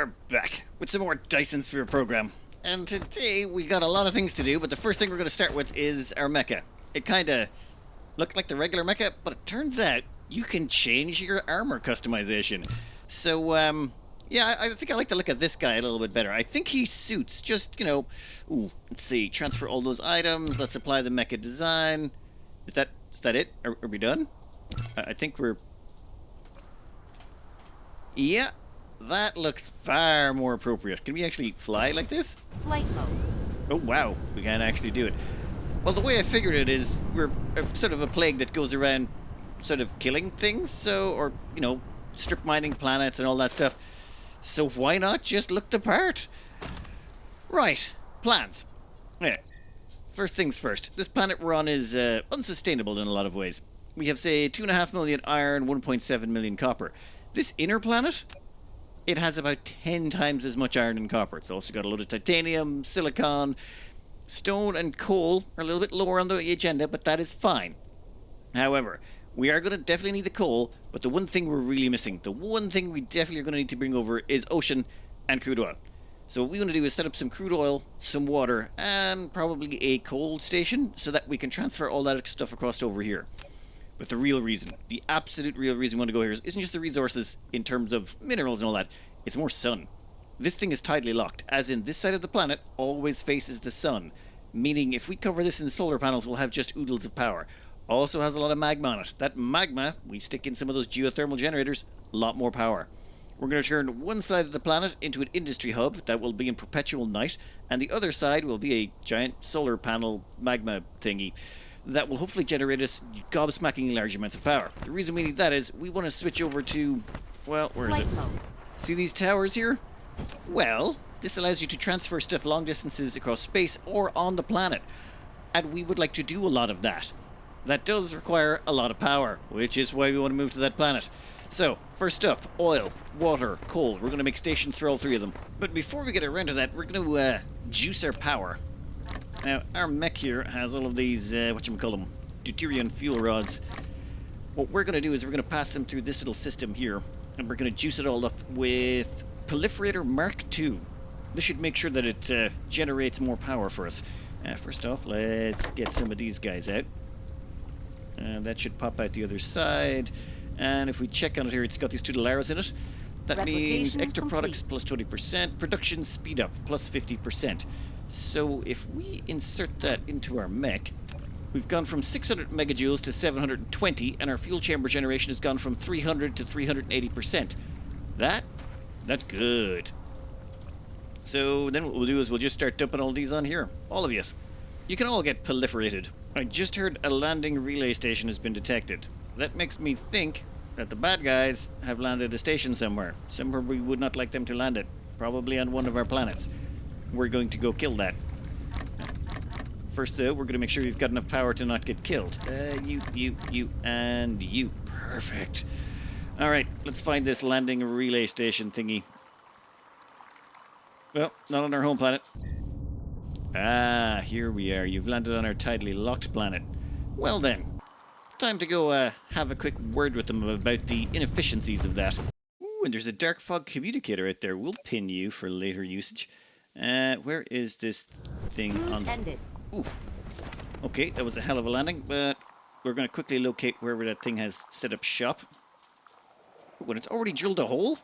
we're back with some more Dyson Sphere Program. And today we got a lot of things to do, but the first thing we're going to start with is our mecha. It kind of looked like the regular mecha, but it turns out you can change your armor customization. So, yeah, I think I like to look at this guy a little bit better. I think he suits just, let's see, transfer all those items, let's apply the mecha design. Is that it? Are we done? I think we're... Yeah, that looks far more appropriate. Can we actually fly like this? Flight mode. Oh, wow, we can actually do it. Well, the way I figured it is we're sort of a plague that goes around sort of killing things, or, strip mining planets and all that stuff. So why not just look the part? Right, plans. Yeah. First things first, this planet we're on is unsustainable in a lot of ways. We have, say, 2.5 million iron, 1.7 million copper. This inner planet, it has about 10 times as much iron and copper. It's also got a load of titanium, silicon, stone and coal are a little bit lower on the agenda, but that is fine. However, we are going to definitely need the coal, but the one thing we're really missing, the one thing we definitely are going to need to bring over is ocean and crude oil. So what we want to do is set up some crude oil, some water, and probably a coal station so that we can transfer all that stuff across over here. But the real reason, the absolute real reason we want to go here isn't just the resources in terms of minerals and all that, it's more sun. This thing is tidally locked, as in this side of the planet always faces the sun, meaning if we cover this in solar panels we'll have just oodles of power. Also has a lot of magma on it. That magma, we stick in some of those geothermal generators, a lot more power. We're going to turn one side of the planet into an industry hub that will be in perpetual night, and the other side will be a giant solar panel magma thingy that will hopefully generate us gobsmacking large amounts of power. The reason we need that is we want to switch over to, well, where is it? See these towers here? Well, this allows you to transfer stuff long distances across space or on the planet, and we would like to do a lot of that. That does require a lot of power, which is why we want to move to that planet. So, first up, oil, water, coal. We're going to make stations for all three of them. But before we get around to that, we're going to juice our power. Now, our mech here has all of these, whatchamacallem, deuterium fuel rods. What we're going to do is we're going to pass them through this little system here, and we're going to juice it all up with Proliferator Mark II. This should make sure that it generates more power for us. First off, let's get some of these guys out. That should pop out the other side. And if we check on it here, it's got these two little arrows in it. That means extra products plus 20%, production speed up plus 50%. So if we insert that into our mech, we've gone from 600 megajoules to 720, and our fuel chamber generation has gone from 300 to 380%. That's good. So then what we'll do is we'll just start dumping all these on here. All of you. You can all get proliferated. I just heard a landing relay station has been detected. That makes me think that the bad guys have landed a station somewhere. Somewhere we would not like them to land it. Probably on one of our planets. We're going to go kill that. First though, we're going to make sure we've got enough power to not get killed. You, and you. Perfect. Alright, let's find this landing relay station thingy. Well, not on our home planet. Ah, here we are. You've landed on our tidally locked planet. Well then, time to go have a quick word with them about the inefficiencies of that. Ooh, and there's a dark fog communicator out there. We'll pin you for later usage. Where is this thing on? Ended. Oof. Okay, that was a hell of a landing, but we're going to quickly locate wherever that thing has set up shop. When it's already drilled a hole?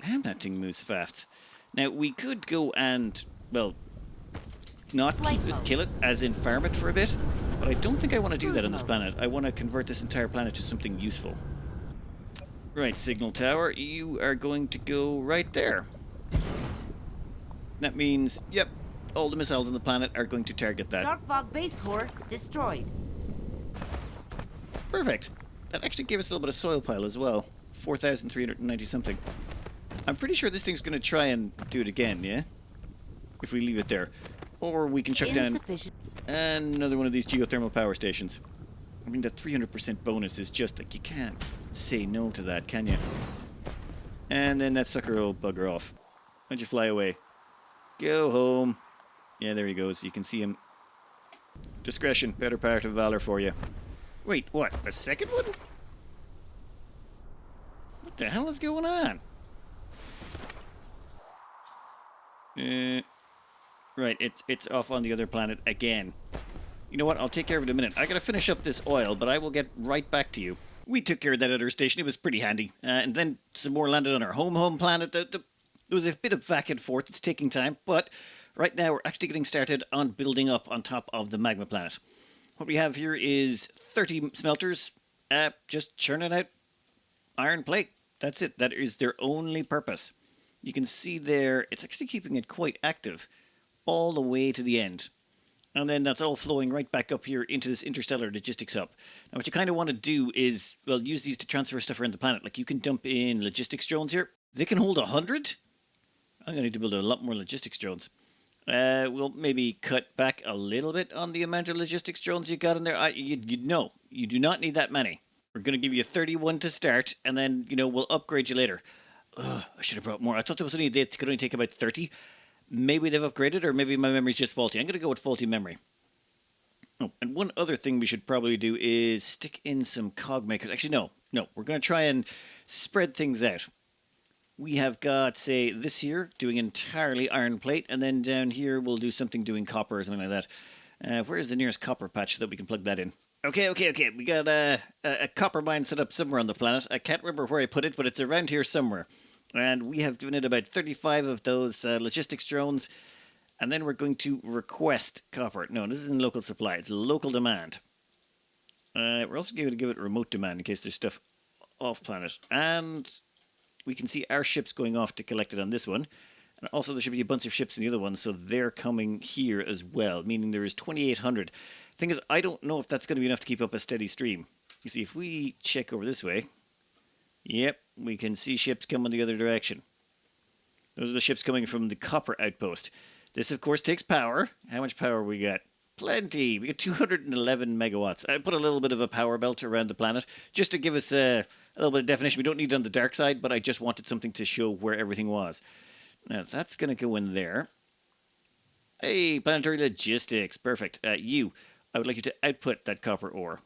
Damn, that thing moves fast. Now, we could go and, well, not keep it, kill it, as in farm it for a bit, but I don't think I want to do that on this planet. I want to convert this entire planet to something useful. Right, signal tower, you are going to go right there. That means, yep, all the missiles on the planet are going to target that. Dark fog base core destroyed. Perfect. That actually gave us a little bit of soil pile as well. 4,390 something. I'm pretty sure this thing's going to try and do it again, yeah? If we leave it there. Or we can chuck down another one of these geothermal power stations. I mean, that 300% bonus is just like, you can't say no to that, can you? And then that sucker will bugger off. Why don't you fly away? Go home. Yeah, there he goes. You can see him. Discretion, better part of valor for you. Wait, what? A second one? What the hell is going on? Right, it's off on the other planet again. You know what? I'll take care of it in a minute. I gotta finish up this oil, but I will get right back to you. We took care of that other station. It was pretty handy. And then some more landed on our home planet. There was a bit of back and forth. It's taking time, but right now we're actually getting started on building up on top of the magma planet. What we have here is 30 smelters, just churning out iron plate. That's it. That is their only purpose. You can see there, it's actually keeping it quite active all the way to the end. And then that's all flowing right back up here into this interstellar logistics hub. Now what you kind of want to do is, well, use these to transfer stuff around the planet. Like you can dump in logistics drones here. They can hold 100. I'm going to need to build a lot more logistics drones. We'll maybe cut back a little bit on the amount of logistics drones you got in there. You know, you do not need that many. We're going to give you 31 to start, and then, you know, we'll upgrade you later. Ugh, I should have brought more. I thought there was only, they could only take about 30. Maybe they've upgraded, or maybe my memory's just faulty. I'm going to go with faulty memory. Oh, and one other thing we should probably do is stick in some cog makers. Actually, no. We're going to try and spread things out. We have got, say, this here doing entirely iron plate, and then down here we'll do something doing copper or something like that. Where's the nearest copper patch so that we can plug that in? Okay. We got a copper mine set up somewhere on the planet. I can't remember where I put it, but it's around here somewhere. And we have given it about 35 of those logistics drones. And then we're going to request copper. No, this isn't local supply. It's local demand. We're also going to give it remote demand in case there's stuff off planet. And we can see our ships going off to collect it on this one. And also there should be a bunch of ships in the other one, so they're coming here as well, meaning there is 2,800. Thing is, I don't know if that's going to be enough to keep up a steady stream. You see, if we check over this way, yep, we can see ships coming the other direction. Those are the ships coming from the copper outpost. This, of course, takes power. How much power we got? Plenty. We got 211 megawatts. I put a little bit of a power belt around the planet just to give us a little bit of definition. We don't need it on the dark side, but I just wanted something to show where everything was. Now, that's going to go in there. Hey, planetary logistics. Perfect. I would like you to output that copper ore.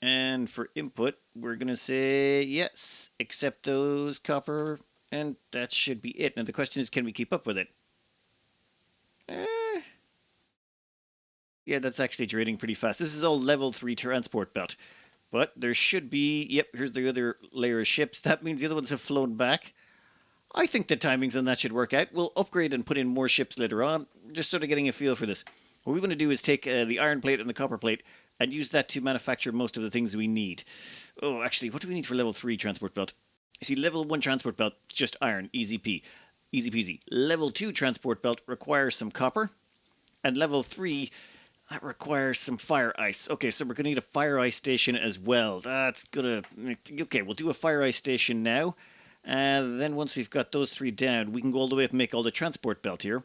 And for input, we're going to say yes, accept those copper, and that should be it. Now, the question is, can we keep up with it? Yeah, that's actually draining pretty fast. This is all level 3 transport belt. But there should be, yep, here's the other layer of ships. That means the other ones have flown back. I think the timings on that should work out. We'll upgrade and put in more ships later on, just sort of getting a feel for this. What we want to do is take the iron plate and the copper plate and use that to manufacture most of the things we need. Oh, actually, what do we need for level 3 transport belt? You see, level 1 transport belt, just iron, easy peasy. Level 2 transport belt requires some copper, and level 3, that requires some fire ice. Okay, so we're going to need a fire ice station as well. That's gonna... Okay, we'll do a fire ice station now. And then once we've got those 3 down, we can go all the way up and make all the transport belt here.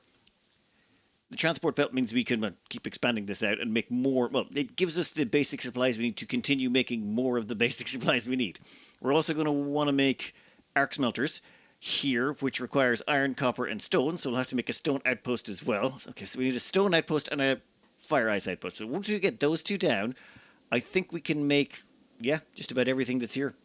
The transport belt means we can keep expanding this out and make more. Well, it gives us the basic supplies we need to continue making more of the basic supplies we need. We're also going to want to make arc smelters here, which requires iron, copper, and stone. So we'll have to make a stone outpost as well. Okay, so we need a stone outpost and a fire ice outpost. So once we get those 2 down, I think we can make, yeah, just about everything that's here.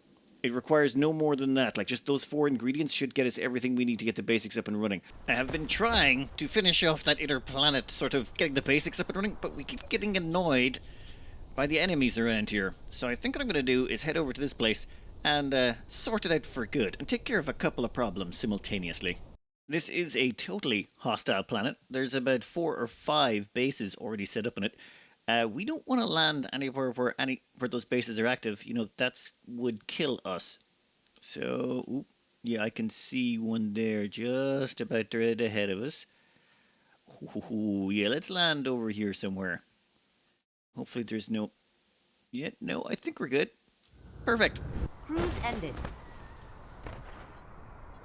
It requires no more than that. Like, just those 4 ingredients should get us everything we need to get the basics up and running. I have been trying to finish off that inner planet, sort of getting the basics up and running, but we keep getting annoyed by the enemies around here. So I think what I'm going to do is head over to this place and sort it out for good and take care of a couple of problems simultaneously. This is a totally hostile planet. There's about 4 or 5 bases already set up in it. We don't want to land anywhere where those bases are active. You know, that would kill us. So, yeah, I can see one there just about right ahead of us. Ooh, yeah, let's land over here somewhere. Hopefully there's no... Yeah, no, I think we're good. Perfect. Cruise ended.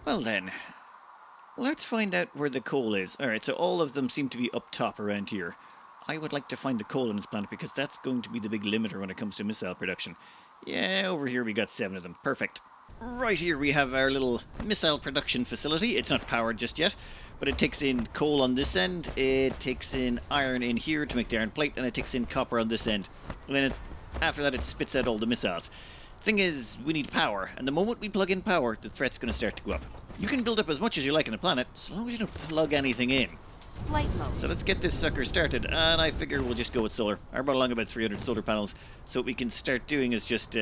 Well then, let's find out where the coal is. Alright, so all of them seem to be up top around here. I would like to find the coal on this planet because that's going to be the big limiter when it comes to missile production. Yeah, over here we got 7 of them. Perfect. Right here we have our little missile production facility. It's not powered just yet, but it takes in coal on this end, it takes in iron in here to make the iron plate, and it takes in copper on this end. And then after that it spits out all the missiles. Thing is, we need power, and the moment we plug in power, the threat's going to start to go up. You can build up as much as you like on the planet, as long as you don't plug anything in. Flight mode. So let's get this sucker started, and I figure we'll just go with solar. I brought along about 300 solar panels, so what we can start doing is just,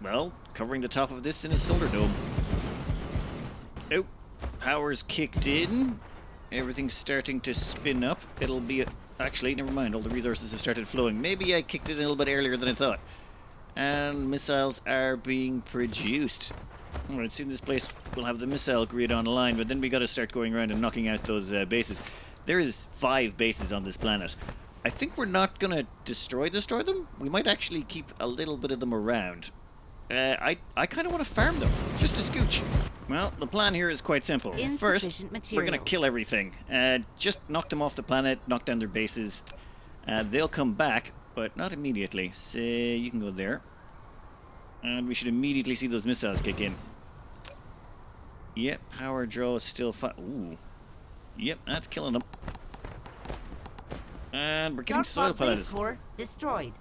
well, covering the top of this in a solar dome. Oh, power's kicked in. Everything's starting to spin up. It'll be... Actually, never mind, all the resources have started flowing. Maybe I kicked it in a little bit earlier than I thought. And missiles are being produced. Alright, soon this place will have the missile grid online, but then we gotta start going around and knocking out those bases. There is 5 bases on this planet. I think we're not gonna destroy them. We might actually keep a little bit of them around. I kind of want to farm them, just a scooch. Well, the plan here is quite simple. First, we're gonna kill everything. Just knock them off the planet, knock down their bases. They'll come back, but not immediately. So you can go there. And we should immediately see those missiles kick in. Yep, power draw is still fine. Ooh. Yep, that's killing them. And we're getting soil pellets. Destroyed.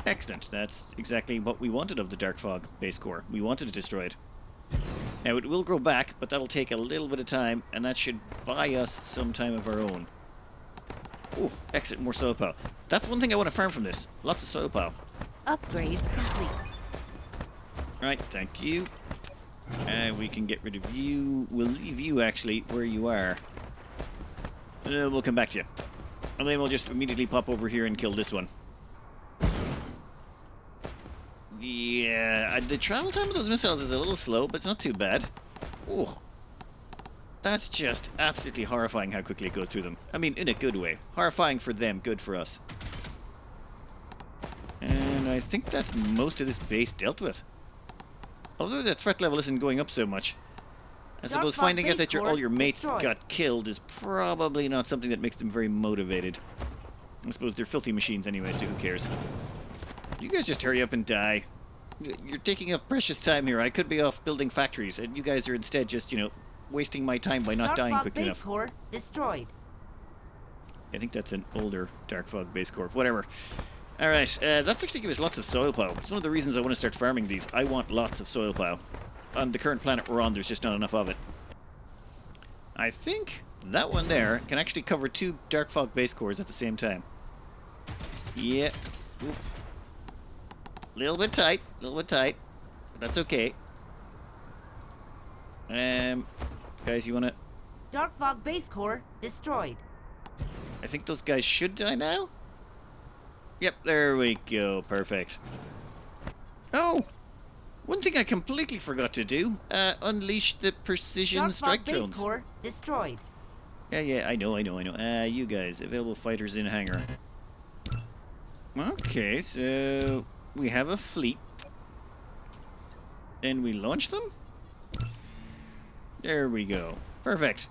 Excellent. That's exactly what we wanted of the Dark Fog base core. We wanted it destroyed. Now, it will grow back, but that'll take a little bit of time, and that should buy us some time of our own. Ooh, excellent, more soil power. That's one thing I want to farm from this. Lots of soil power. Upgrade complete. Right, thank you. We can get rid of you. We'll leave you, actually, where you are. We'll come back to you. And then we'll just immediately pop over here and kill this one. Yeah, the travel time of those missiles is a little slow, but it's not too bad. Oh, that's just absolutely horrifying how quickly it goes through them. I mean, in a good way. Horrifying for them, good for us. And I think that's most of this base dealt with. Although the threat level isn't going up so much. I suppose finding out that all your mates got killed is probably not something that makes them very motivated. I suppose they're filthy machines anyway, so who cares? You guys just hurry up and die. You're taking up precious time here. I could be off building factories, and you guys are instead just, you know, wasting my time by not dying quickly enough. Core destroyed. I think that's an older Dark Fog base core. Whatever. Alright, that's actually gives us lots of soil plow. It's one of the reasons I want to start farming these. I want lots of soil plow. On the current planet we're on, there's just not enough of it. I think that one there can actually cover 2 Dark Fog base cores at the same time. Yeah. Oop. Little bit tight, but that's okay. Guys, you wanna... Dark Fog base core destroyed. I think those guys should die now? Yep, there we go, perfect. Oh! One thing I completely forgot to do, unleash the precision strike drones. Dark Fog base core destroyed. Yeah, I know. You guys, available fighters in hangar. Okay, so... we have a fleet. And we launch them? There we go. Perfect.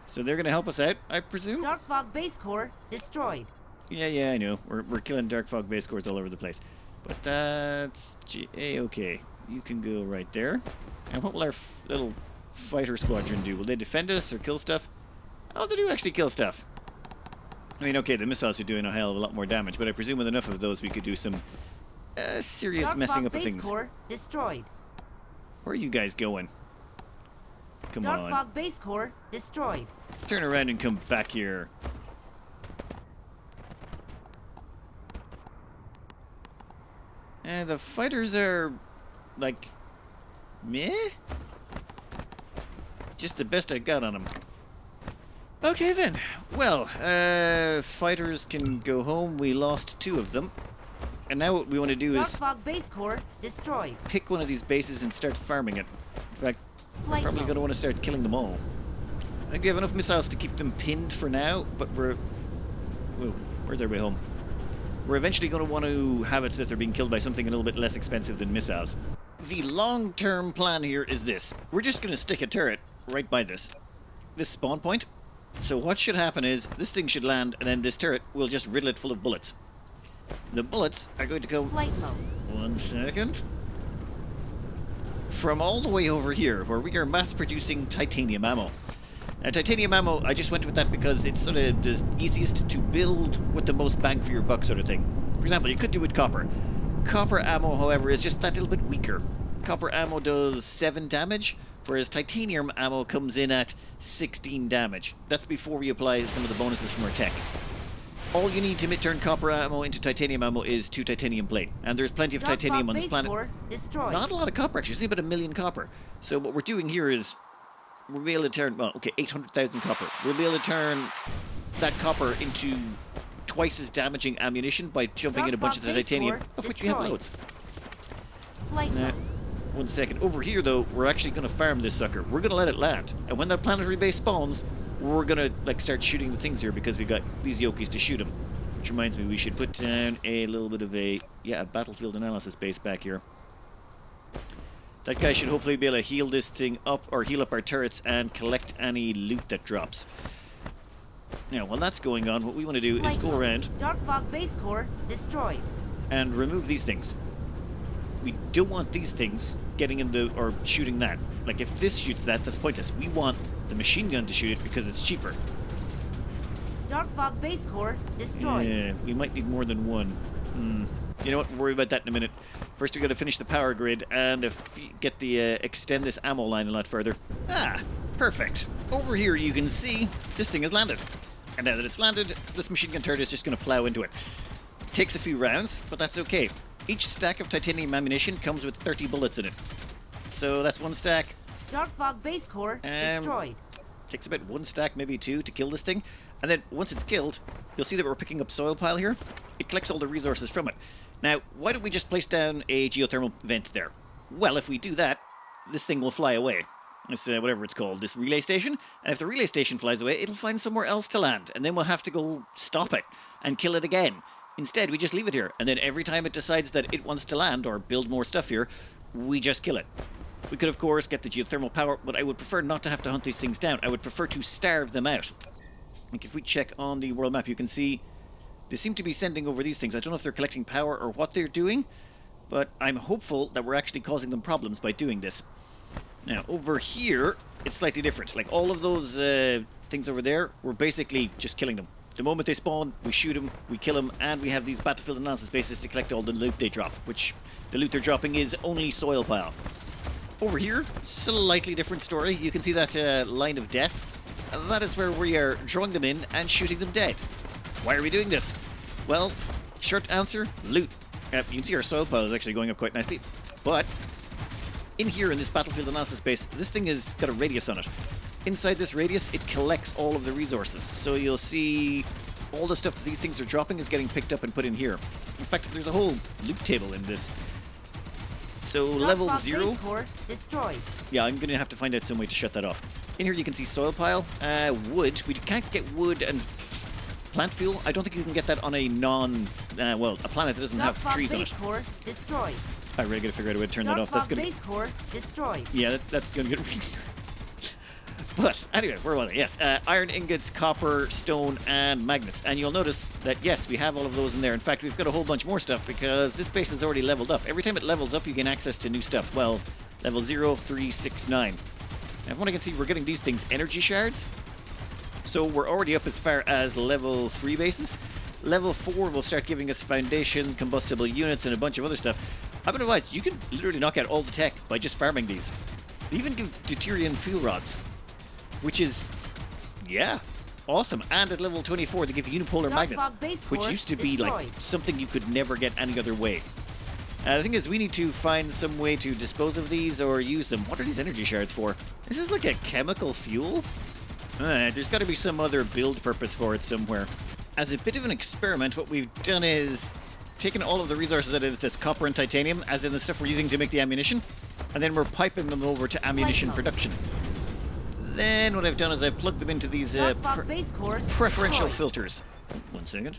So they're gonna help us out, I presume? Dark Fog base core destroyed. Yeah, I know. We're killing Dark Fog base cores all over the place. But that's okay. You can go right there. And what will our little fighter squadron do? Will they defend us or kill stuff? Oh, they do actually kill stuff. I mean, okay, the missiles are doing a hell of a lot more damage, but I presume with enough of those we could do some serious messing up of things. Dark Fog base core destroyed. Where are you guys going? Come on. Dark Fog base core destroyed. Turn around and come back here. And the fighters are, like, meh? Just the best I got on them. Okay then. Well, fighters can go home. We lost 2 of them. And now what we want to do is Dark Fog base core destroyed. pick one of these bases and start farming it. In fact, we're probably going to want to start killing them all. I think we have enough missiles to keep them pinned for now, but we're... Whoa, where's our way home? We're eventually going to want to have it so that they're being killed by something a little bit less expensive than missiles. The long-term plan here is this. We're just going to stick a turret right by this spawn point. So what should happen is this thing should land, and then this turret will just riddle it full of bullets. The bullets are going to come... Flight mode. 1 second. From all the way over here, where we are mass-producing titanium ammo. Now, titanium ammo, I just went with that because it's sort of the easiest to build with the most bang for your buck sort of thing. For example, you could do with copper. Copper ammo, however, is just that little bit weaker. copper ammo does 7 damage, whereas titanium ammo comes in at 16 damage. That's before we apply some of the bonuses from our tech. All you need to turn copper ammo into titanium ammo is 2 titanium plate. And there's plenty of titanium on this planet. Destroyed. Not a lot of copper, actually. It's about 1 million copper. So what we're doing here is we'll be able to turn, well, okay, 800,000 copper. We'll be able to turn that copper into twice as damaging ammunition by jumping in a bunch of the titanium, of which we have loads. Now, 1 second. Over here, though, we're actually going to farm this sucker. We're going to let it land. And when that planetary base spawns, we're going to like start shooting the things here because we've got these yokies to shoot them. Which reminds me, we should put down a little bit of a battlefield analysis base back here. That guy should hopefully be able to heal this thing up, or heal up our turrets and collect any loot that drops. Now, while that's going on, what we want to do is go around Dark Fog base core destroyed. And remove these things. We don't want these things getting in the, or shooting that. Like, if this shoots that, that's pointless. We want the machine gun to shoot it because it's cheaper. Dark Fog base core destroyed. Yeah, we might need more than one. You know what? We'll worry about that in a minute. First, we got to finish the power grid and get the extend this ammo line a lot further. Ah, perfect. Over here, you can see this thing has landed. And now that it's landed, this machine gun turret is just going to plow into it. Takes a few rounds, but that's okay. Each stack of titanium ammunition comes with 30 bullets in it. So that's 1 stack. Dark Fog base core destroyed. Takes about 1 stack, maybe 2, to kill this thing. And then once it's killed, you'll see that we're picking up soil pile here. It collects all the resources from it. Now, why don't we just place down a geothermal vent there? Well, if we do that, this thing will fly away. This, whatever it's called, this relay station. And if the relay station flies away, it'll find somewhere else to land. And then we'll have to go stop it and kill it again. Instead, we just leave it here. And then every time it decides that it wants to land or build more stuff here, we just kill it. We could, of course, get the geothermal power, but I would prefer not to have to hunt these things down. I would prefer to starve them out. Like, if we check on the world map, you can see they seem to be sending over these things. I don't know if they're collecting power or what they're doing, but I'm hopeful that we're actually causing them problems by doing this. Now, over here, it's slightly different. Like, all of those things over there, we're basically just killing them. The moment they spawn, we shoot them, we kill them, and we have these battlefield analysis bases to collect all the loot they drop, which the loot they're dropping is only soil pile. Over here, slightly different story. You can see that line of death. That is where we are drawing them in and shooting them dead. Why are we doing this? Well, short answer, loot. You can see our soil pile is actually going up quite nicely. But in here in this battlefield analysis base, this thing has got a radius on it. Inside this radius, it collects all of the resources. So you'll see all the stuff that these things are dropping is getting picked up and put in here. In fact, there's a whole loot table in this. So level 0. Destroyed. Yeah, I'm going to have to find out some way to shut that off. In here you can see soil pile, wood. We can't get wood and plant fuel. I don't think you can get that on a a planet that doesn't have trees on it. Core destroyed. I really got to figure out a way to turn that off. That's going to base core destroyed. Yeah, that's going to get. But anyway, where was it? Yes, iron ingots, copper, stone, and magnets. And you'll notice that, yes, we have all of those in there. In fact, we've got a whole bunch more stuff because this base is already leveled up. Every time it levels up, you gain access to new stuff. Well, level 0, 3, 6, 9. And from what I can see, we're getting these things energy shards. So we're already up as far as level 3 bases. Level 4 will start giving us foundation, combustible units, and a bunch of other stuff. I'm going to advise, you can literally knock out all the tech by just farming these. They even give deuterium fuel rods. Which is, yeah, awesome. And at level 24, they give unipolar magnets, which used to be like something you could never get any other way. The thing is, we need to find some way to dispose of these or use them. What are these energy shards for? Is this like a chemical fuel? There's got to be some other build purpose for it somewhere. As a bit of an experiment, what we've done is taken all of the resources out of this copper and titanium, as in the stuff we're using to make the ammunition, and then we're piping them over to ammunition production. Then what I've done is I've plugged them into these preferential filters. 1 second.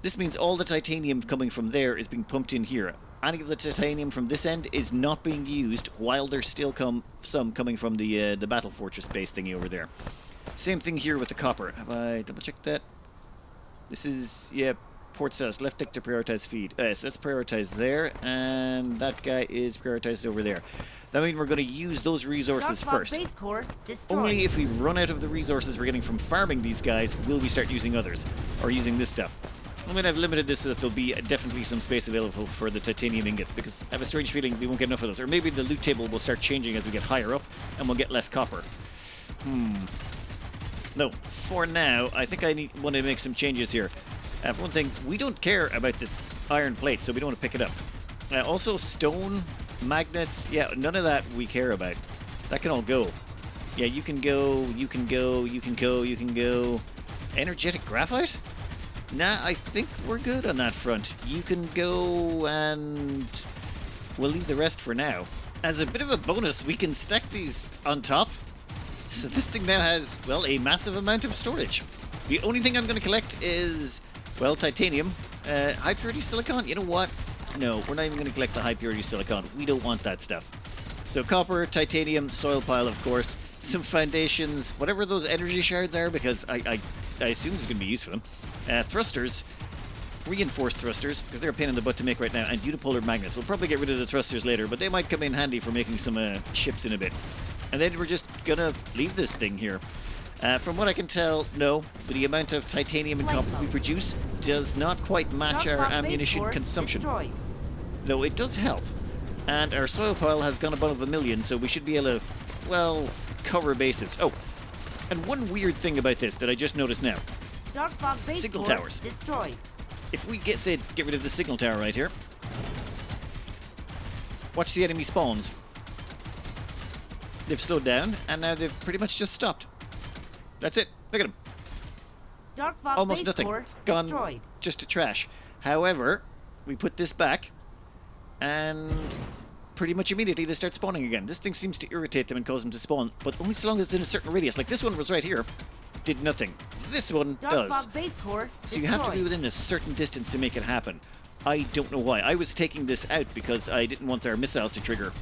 This means all the titanium coming from there is being pumped in here. Any of the titanium from this end is not being used while there's still some coming from the Battle Fortress base thingy over there. Same thing here with the copper. Have I double-checked that? This is, yeah, port status. Left click to prioritize feed. So let's prioritize there, and that guy is prioritized over there. That means we're going to use those resources first. Base core Only if we run out of the resources we're getting from farming these guys will we start using others, or using this stuff. I mean, I've limited this so that there'll be definitely some space available for the titanium ingots, because I have a strange feeling we won't get enough of those. Or maybe the loot table will start changing as we get higher up, and we'll get less copper. No, for now, I think I want to make some changes here. For one thing, we don't care about this iron plate, so we don't want to pick it up. Also, stone, magnets, yeah, none of that we care about. That can all go. Yeah, you can go, you can go, you can go, you can go. Energetic graphite? Nah, I think we're good on that front. You can go, and we'll leave the rest for now. As a bit of a bonus, we can stack these on top. So this thing now has, well, a massive amount of storage. The only thing I'm going to collect is, well, titanium, high purity silicon. You know what? No, we're not even going to collect the high purity silicon. We don't want that stuff. So copper, titanium, soil pile, of course, some foundations, whatever those energy shards are, because I assume there's going to be use for them. Thrusters, reinforced thrusters, because they're a pain in the butt to make right now, and unipolar magnets. We'll probably get rid of the thrusters later, but they might come in handy for making some ships in a bit. And then we're just gonna leave this thing here. From what I can tell, no, the amount of titanium and copper we produce does not quite match our ammunition consumption. Though it does help. And our soil pile has gone above 1 million, so we should be able to, well, cover bases. Oh, and one weird thing about this that I just noticed now. Dark fog base signal core towers. Destroyed. If we get rid of the signal tower right here, watch the enemy spawns. They've slowed down, and now they've pretty much just stopped. That's it. Look at them. Dark fog Almost base nothing. core It's gone destroyed. just to trash. However, we put this back, and pretty much immediately they start spawning again. This thing seems to irritate them and cause them to spawn, but only so long as it's in a certain radius. Like this one was right here, did nothing. This one Dark does. fog base core So you have to be within a certain distance to make it happen. I don't know why. I was taking this out because I didn't want our missiles to trigger.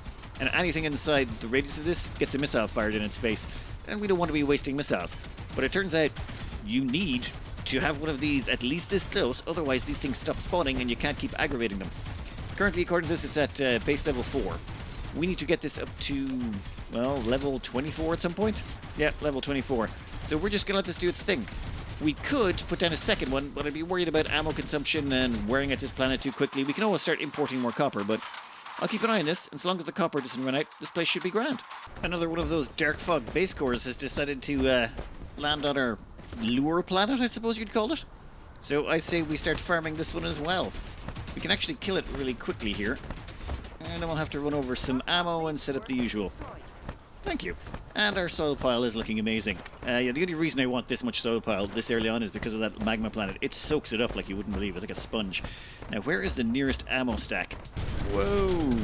And anything inside the radius of this gets a missile fired in its face. And we don't want to be wasting missiles. But it turns out you need to have one of these at least this close, otherwise these things stop spawning and you can't keep aggravating them. Currently, according to this, it's at base level 4. We need to get this up to, well, level 24 at some point? Yeah, level 24. So we're just going to let this do its thing. We could put down a second one, but I'd be worried about ammo consumption and wearing at this planet too quickly. We can always start importing more copper, but I'll keep an eye on this, and so long as the copper doesn't run out, this place should be grand. Another one of those dark fog base cores has decided to land on our lure planet, I suppose you'd call it. So I say we start farming this one as well. We can actually kill it really quickly here, and then we'll have to run over some ammo and set up the usual. Thank you. And our soil pile is looking amazing. Yeah, the only reason I want this much soil pile this early on is because of that magma planet. It soaks it up like you wouldn't believe. It's like a sponge. Now, where is the nearest ammo stack? Whoa.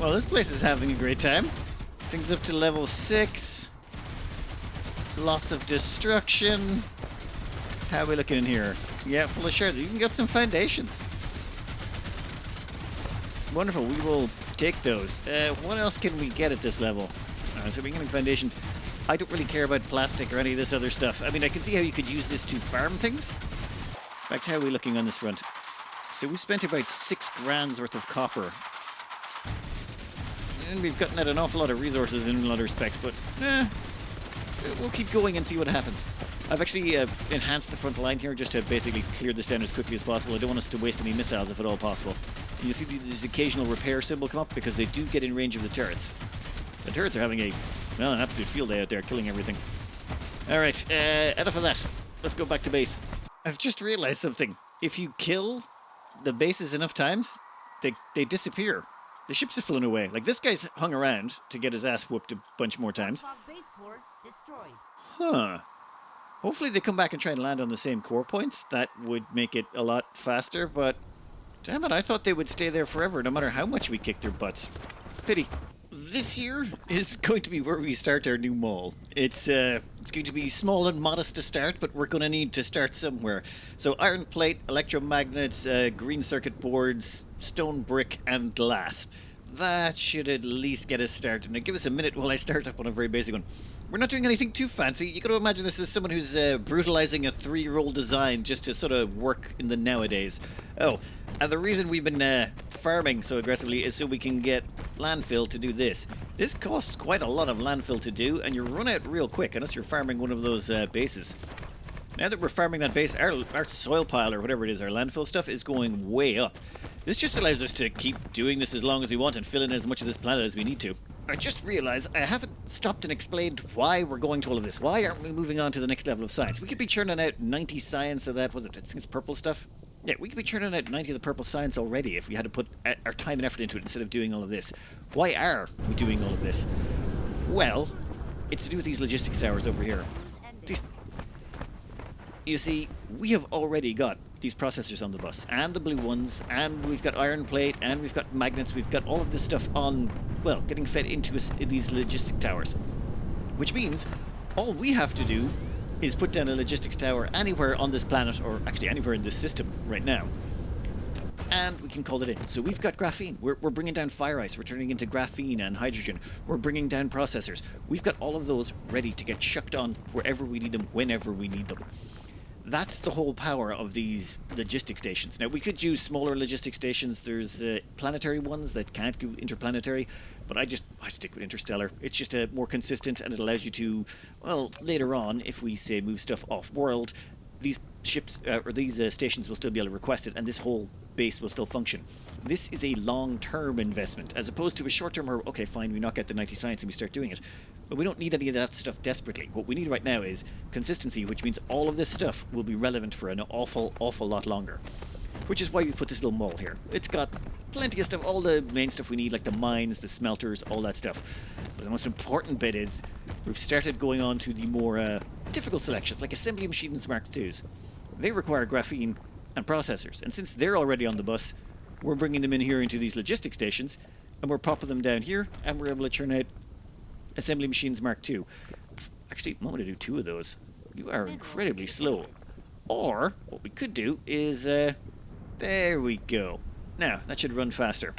Well, this place is having a great time. Things up to level 6. Lots of destruction. How are we looking in here? Yeah, full of shards. You can get some foundations. Wonderful. We will take those. What else can we get at this level? So we're getting foundations. I don't really care about plastic or any of this other stuff. I mean, I can see how you could use this to farm things. In fact, how are we looking on this front? So we spent about 6 grand's worth of copper. And we've gotten at an awful lot of resources in a lot of respects, but we'll keep going and see what happens. I've actually enhanced the front line here just to basically clear this down as quickly as possible. I don't want us to waste any missiles if at all possible. And you see this occasional repair symbol come up because they do get in range of the turrets. The turrets are having an absolute field day out there, killing everything. Alright, enough of that. Let's go back to base. I've just realized something. If you kill the bases enough times, they disappear. The ships have flown away. Like, this guy's hung around to get his ass whooped a bunch more times. Huh. Hopefully they come back and try and land on the same core points. That would make it a lot faster, but damn it, I thought they would stay there forever, no matter how much we kicked their butts. Pity. This here is going to be where we start our new mall. It's going to be small and modest to start, but we're going to need to start somewhere. So iron plate, electromagnets, green circuit boards, stone brick, and glass. That should at least get us started. Now give us a minute while I start up on a very basic one. We're not doing anything too fancy. You got to imagine this as someone who's brutalizing a 3-year-old design just to sort of work in the nowadays. Oh, and the reason we've been farming so aggressively is so we can get landfill to do this. This costs quite a lot of landfill to do, and you run out real quick unless you're farming one of those bases. Now that we're farming that base, our soil pile or whatever it is, our landfill stuff is going way up. This just allows us to keep doing this as long as we want and fill in as much of this planet as we need to. I just realised I haven't stopped and explained why we're going to all of this. Why aren't we moving on to the next level of science? We could be churning out 90 science of that, was it? I think it's purple stuff. Yeah, we could be churning out 90 of the purple science already if we had to put our time and effort into it instead of doing all of this. Why are we doing all of this? Well, it's to do with these logistics towers over here. You see, we have already got these processors on the bus, and the blue ones, and we've got iron plate, and we've got magnets, we've got all of this stuff on, well, getting fed into us in these logistic towers. Which means all we have to do is put down a logistics tower anywhere on this planet, or actually anywhere in this system right now. And we can call it in. So we've got graphene. We're bringing down fire ice. We're turning into graphene and hydrogen. We're bringing down processors. We've got all of those ready to get chucked on wherever we need them, whenever we need them. That's the whole power of these logistic stations. Now, we could use smaller logistic stations. There's planetary ones that can't go interplanetary, but I stick with interstellar. It's just more consistent, and it allows you to, well, later on, if we say move stuff off-world, these ships or these stations will still be able to request it, and this whole base will still function. This is a long-term investment, as opposed to a short-term where, okay, fine, we knock out the 90 science and we start doing it. But we don't need any of that stuff desperately. What we need right now is consistency, which means all of this stuff will be relevant for an awful lot longer. Which is why we put this little mall here. It's got plenty of stuff, all the main stuff we need, like the mines, the smelters, all that stuff. But the most important bit is we've started going on to the more difficult selections, like assembly machines Mark IIs. They require graphene and processors, and since they're already on the bus, we're bringing them in here into these logistic stations, and we're popping them down here, and we're able to churn out assembly machines Mark II. Actually, I'm going to do 2 of those. You are incredibly slow. Or, what we could do is, there we go. Now, that should run faster.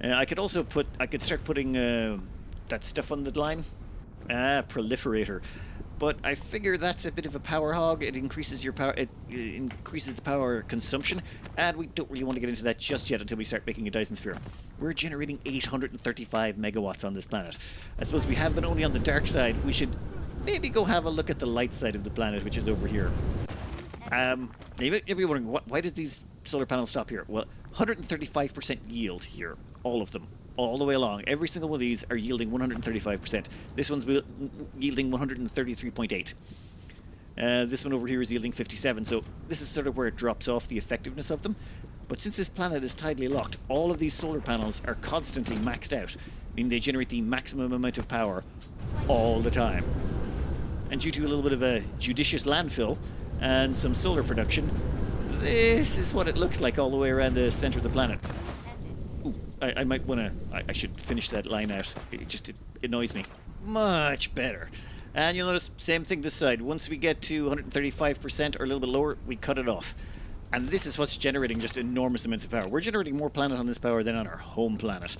I could start putting that stuff on the line. Proliferator. But I figure that's a bit of a power hog. It increases your power. It increases the power consumption, and we don't really want to get into that just yet until we start making a Dyson Sphere. We're generating 835 megawatts on this planet. I suppose we have been only on the dark side. We should maybe go have a look at the light side of the planet, which is over here. You'll be wondering, why does these solar panels stop here? Well, 135% yield here, all of them. All the way along. Every single one of these are yielding 135%. This one's yielding 133.8. This one over here is yielding 57, so this is sort of where it drops off the effectiveness of them. But since this planet is tidally locked, all of these solar panels are constantly maxed out, meaning they generate the maximum amount of power all the time. And due to a little bit of a judicious landfill and some solar production, this is what it looks like all the way around the center of the planet. I might want to... I should finish that line out. It annoys me. Much better. And you'll notice, same thing this side. Once we get to 135% or a little bit lower, we cut it off. And this is what's generating just enormous amounts of power. We're generating more planet on this power than on our home planet.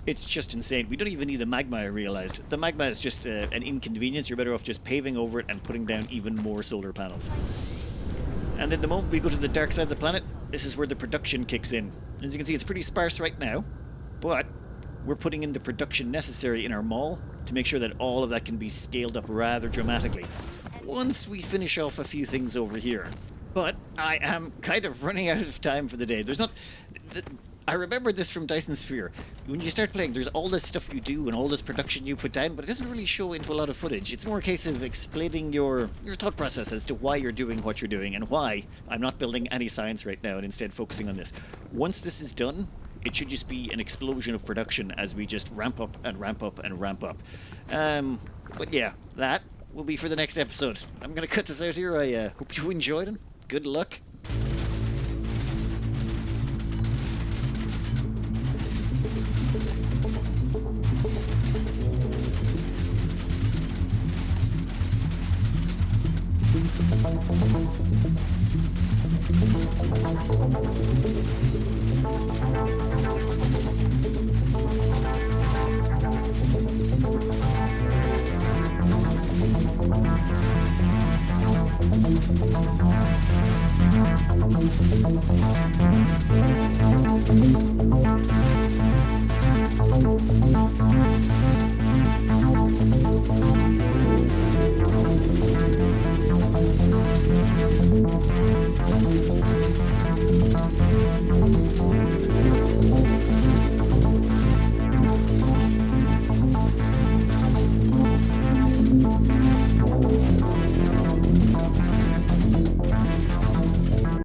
It's just insane. We don't even need the magma, I realized. The magma is just an inconvenience. You're better off just paving over it and putting down even more solar panels. And then the moment we go to the dark side of the planet, this is where the production kicks in. As you can see, it's pretty sparse right now, but we're putting in the production necessary in our mall to make sure that all of that can be scaled up rather dramatically once we finish off a few things over here. But I am kind of running out of time for the day. I remember this from Dyson Sphere. When you start playing, there's all this stuff you do and all this production you put down, but it doesn't really show into a lot of footage. It's more a case of explaining your thought process as to why you're doing what you're doing and why I'm not building any science right now and instead focusing on this. Once this is done, it should just be an explosion of production as we just ramp up and ramp up and ramp up. But yeah, that will be for the next episode. I'm going to cut this out here. I hope you enjoyed it. Good luck.